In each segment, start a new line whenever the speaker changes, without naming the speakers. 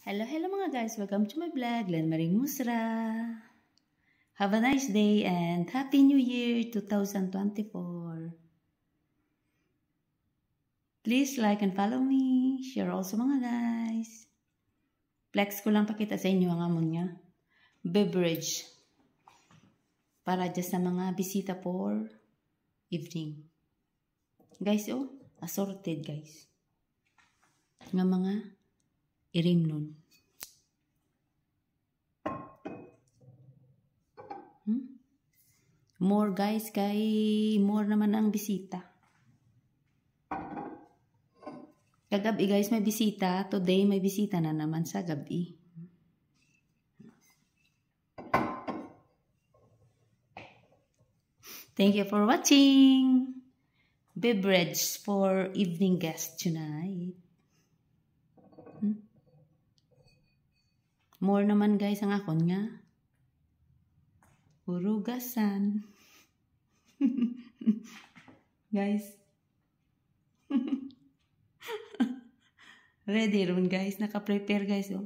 Hello mga guys, welcome to my vlog, Len Maring Musra. Have a nice day and Happy New Year 2024. Please like and follow me, share also mga guys. Flex ko lang pakita sa inyo ang amon niya. Beverage. Para dyan sa mga bisita for evening. Guys, oh, assorted guys. Nga mga irim nun. More guys, kay more naman ang bisita. Kagabi guys may bisita. Today may bisita na naman sa gabi. Thank you for watching. Beverage for evening guests tonight. More naman guys ang akon nga. Urugasan. Guys. Ready ron guys. Naka-prepare guys. Oh.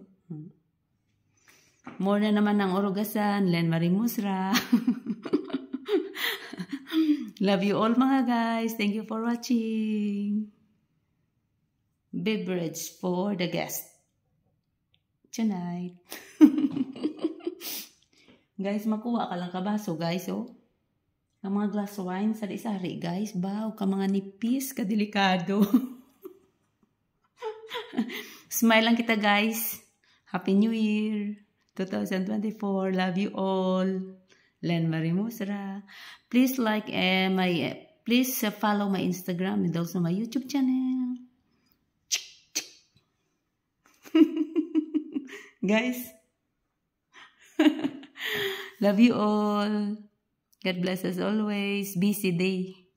More na naman ng urugasan. Len Maring Musra. Love you all mga guys. Thank you for watching. Beverage for the guest tonight. Guys, makuha ka lang kabaso guys, oh. Ang mga glass wine sa isari guys. Baw, ka mga nipis, kadelikado. Smile lang kita guys. Happy New Year 2024. Love you all. Len Maring Musra. Please like please follow my Instagram and also my YouTube channel. Guys. Love you all. God bless us always. Busy day.